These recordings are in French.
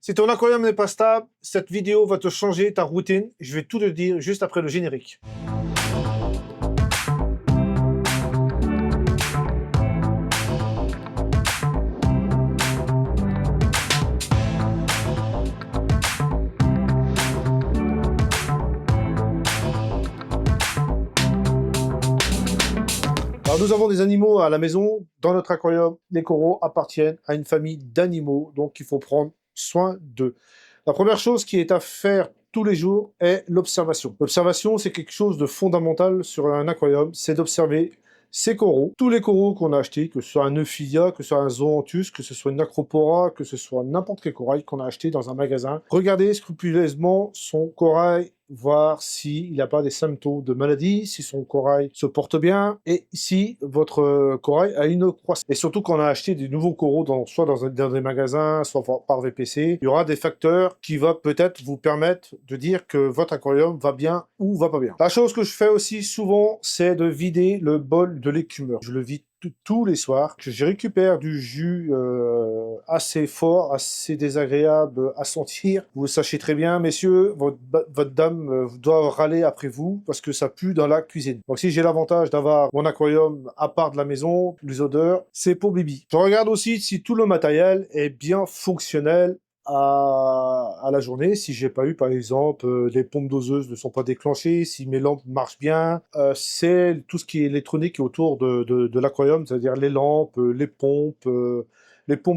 Si ton aquarium n'est pas stable, cette vidéo va te changer ta routine. Je vais tout te dire juste après le générique. Alors nous avons des animaux à la maison, dans notre aquarium. Les coraux appartiennent à une famille d'animaux, donc il faut prendre soin d'eux. La première chose qui est à faire tous les jours est l'observation. L'observation, c'est quelque chose de fondamental sur un aquarium, c'est d'observer ces coraux, tous les coraux qu'on a achetés, que ce soit un Euphilia, que ce soit un Zoanthus, que ce soit une Acropora, que ce soit n'importe quel corail qu'on a acheté dans un magasin. Regardez scrupuleusement son corail, voir s'il n'a pas des symptômes de maladie, si son corail se porte bien, et si votre corail a une croissance. Et surtout quand on a acheté des nouveaux coraux, soit dans des magasins, soit par VPC, il y aura des facteurs qui vont peut-être vous permettre de dire que votre aquarium va bien ou va pas bien. La chose que je fais aussi souvent, c'est de vider le bol de l'écumeur. Je le vide tous les soirs, que je récupère du jus assez fort, assez désagréable à sentir. Vous le sachez très bien, messieurs, votre dame doit râler après vous parce que ça pue dans la cuisine. Donc si j'ai l'avantage d'avoir mon aquarium à part de la maison, les odeurs, c'est pour Bibi. Je regarde aussi si tout le matériel est bien fonctionnel à la journée, si j'ai pas eu par exemple les pompes doseuses ne sont pas déclenchées, si mes lampes marchent bien, c'est tout ce qui est électronique autour de l'aquarium, c'est-à-dire les lampes, les pompes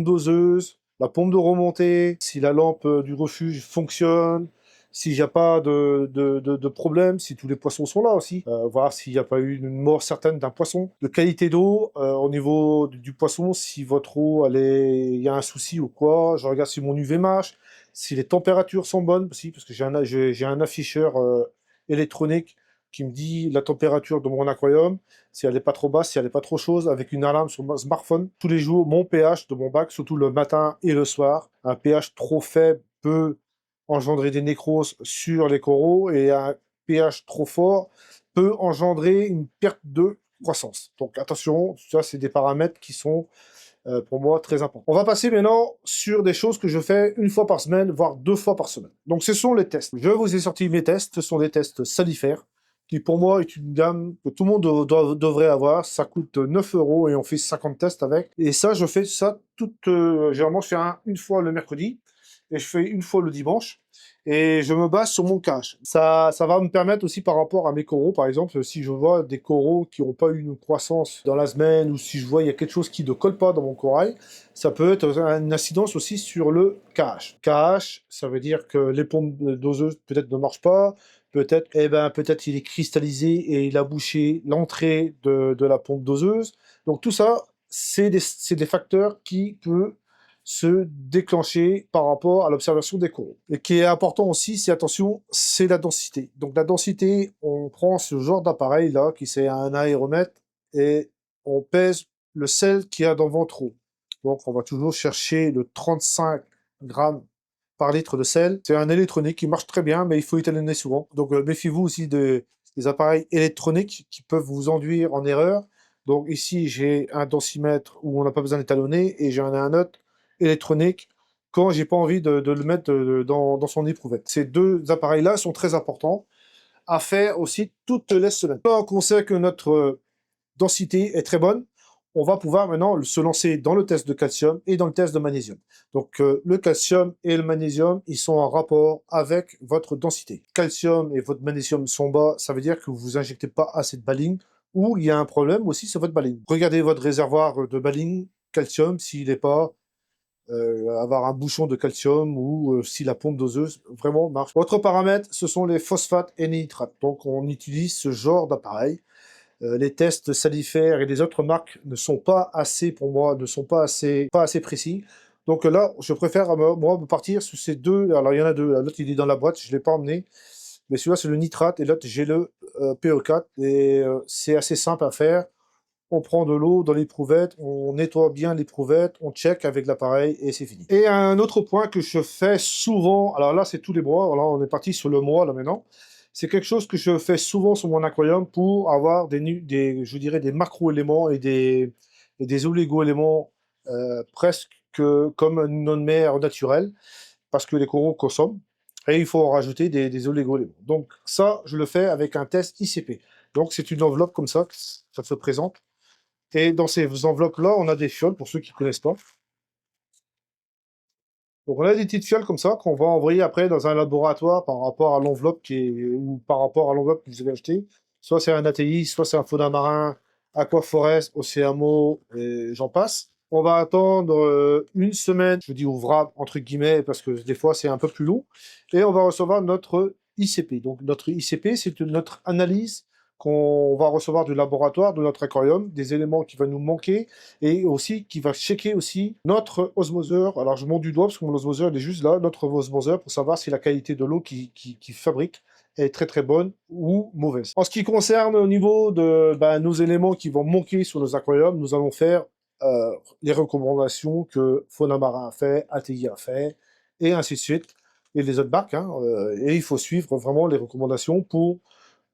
doseuses, la pompe de remontée, si la lampe du refuge fonctionne, s'il n'y a pas de problème, si tous les poissons sont là aussi, voir s'il n'y a pas eu une mort certaine d'un poisson. De qualité d'eau, au niveau du poisson, si votre eau, il y a un souci ou quoi, je regarde si mon UV marche, si les températures sont bonnes aussi, parce que j'ai un afficheur électronique qui me dit la température de mon aquarium, si elle n'est pas trop basse, si elle n'est pas trop chaude, avec une alarme sur mon smartphone. Tous les jours, mon pH de mon bac, surtout le matin et le soir, un pH trop faible peut engendrer des nécroses sur les coraux et un pH trop fort peut engendrer une perte de croissance. Donc attention, ça c'est des paramètres qui sont pour moi très importants. On va passer maintenant sur des choses que je fais une fois par semaine, voire 2 fois par semaine. Donc ce sont les tests. Je vous ai sorti mes tests, ce sont des tests salifères qui pour moi est une gamme que tout le monde devrait avoir. Ça coûte 9 € et on fait 50 tests avec. Et ça, je fais ça généralement, je fais une fois le mercredi et je fais une fois le dimanche. Et je me base sur mon cache. Ça va me permettre aussi par rapport à mes coraux, par exemple, si je vois des coraux qui n'ont pas eu une croissance dans la semaine, ou si je vois il y a quelque chose qui ne colle pas dans mon corail, ça peut être une incidence aussi sur le cache. Cache, ça veut dire que les pompes doseuses peut-être ne marchent pas, peut-être peut-être il est cristallisé et il a bouché l'entrée de la pompe doseuse. Donc tout ça, c'est des facteurs qui peuvent se déclencher par rapport à l'observation des coraux. Et qui est important aussi, c'est attention, c'est la densité. Donc la densité, on prend ce genre d'appareil là, qui c'est un aéromètre, et on pèse le sel qu'il y a dans votre eau. Donc on va toujours chercher le 35 grammes par litre de sel. C'est un électronique qui marche très bien, mais il faut étalonner souvent. Donc méfiez-vous aussi des appareils électroniques qui peuvent vous induire en erreur. Donc ici, j'ai un densimètre où on n'a pas besoin d'étalonner, et j'en ai un autre électronique quand j'ai pas envie de le mettre dans son éprouvette. Ces deux appareils-là sont très importants à faire aussi toutes les semaines. Quand on sait que notre densité est très bonne, on va pouvoir maintenant se lancer dans le test de calcium et dans le test de magnésium. Donc le calcium et le magnésium, ils sont en rapport avec votre densité. Calcium et votre magnésium sont bas, ça veut dire que vous injectez pas assez de baling, ou il y a un problème aussi sur votre baling. Regardez votre réservoir de baling calcium, s'il n'est pas avoir un bouchon de calcium, ou si la pompe doseuse vraiment marche. Autre paramètre, ce sont les phosphates et les nitrates. Donc on utilise ce genre d'appareil. Les tests salifères et les autres marques ne sont pas assez, pour moi, ne sont pas assez précis. Donc là, je préfère moi partir sur ces deux. Alors il y en a deux. L'autre il est dans la boîte, je ne l'ai pas emmené. Mais celui-là c'est le nitrate et l'autre j'ai le PE4. Et c'est assez simple à faire. On prend de l'eau dans l'éprouvette, on nettoie bien l'éprouvette, on check avec l'appareil et c'est fini. Et un autre point que je fais souvent, alors là c'est tous les mois, voilà, on est parti sur le mois là maintenant, c'est quelque chose que je fais souvent sur mon aquarium pour avoir je dirais des macro-éléments et des oligo-éléments presque comme une mer naturelle. parce que les coraux consomment, et il faut en rajouter des oligo-éléments. Donc ça, je le fais avec un test ICP. Donc c'est une enveloppe comme ça se présente. Et dans ces enveloppes-là, on a des fioles, pour ceux qui ne connaissent pas. Donc on a des petites fioles comme ça qu'on va envoyer après dans un laboratoire par rapport à l'enveloppe ou par rapport à l'enveloppe que vous avez achetée. Soit c'est un ATI, soit c'est un fauna marin, Aquaforest, Océamo, et j'en passe. On va attendre une semaine, je dis ouvrable entre guillemets, parce que des fois c'est un peu plus long, et on va recevoir notre ICP. Donc notre ICP, c'est notre analyse qu'on va recevoir du laboratoire, de notre aquarium, des éléments qui vont nous manquer, et aussi qui va checker aussi notre osmoseur. Alors je monte du doigt parce que mon osmoseur il est juste là, notre osmoseur, pour savoir si la qualité de l'eau qui fabrique est très très bonne ou mauvaise. En ce qui concerne au niveau de nos éléments qui vont manquer sur nos aquariums, nous allons faire les recommandations que Fauna Marin a fait, ATI a fait, et ainsi de suite, et les autres barques. Et il faut suivre vraiment les recommandations pour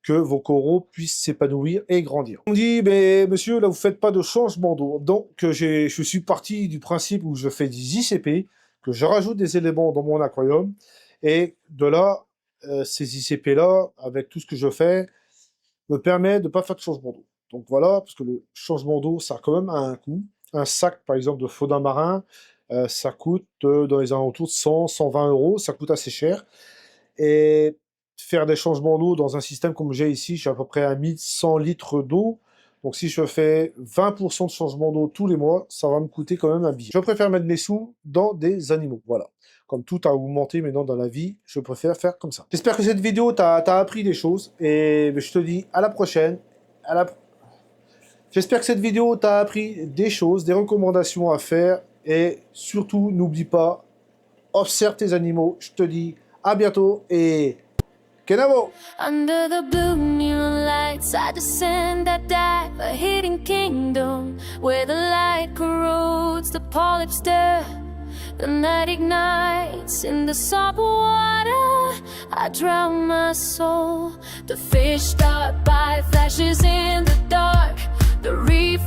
que vos coraux puissent s'épanouir et grandir. On me dit, mais monsieur, là, vous faites pas de changement d'eau. Donc, je suis parti du principe où je fais des ICP, que je rajoute des éléments dans mon aquarium, et de là, ces ICP-là, avec tout ce que je fais, me permet de ne pas faire de changement d'eau. Donc voilà, parce que le changement d'eau, ça a quand même un coût. Un sac, par exemple, de fauna marin, ça coûte dans les alentours de 100, 120 euros, ça coûte assez cher. Et faire des changements d'eau dans un système comme j'ai ici, j'ai à peu près à 1100 litres d'eau. Donc si je fais 20% de changement d'eau tous les mois, ça va me coûter quand même un billet. Je préfère mettre mes sous dans des animaux, voilà. Comme tout a augmenté maintenant dans la vie, je préfère faire comme ça. J'espère que cette vidéo t'a appris des choses, et je te dis à la prochaine. J'espère que cette vidéo t'a appris des choses, des recommandations à faire, et surtout, n'oublie pas, observe tes animaux. Je te dis à bientôt, et Kenavo! Under the blue neon lights, I descend, I dive, a hidden kingdom where the light corrodes, the polyps stir, the night ignites in the salt water. I drown my soul. The fish start by flashes in the dark. The reef.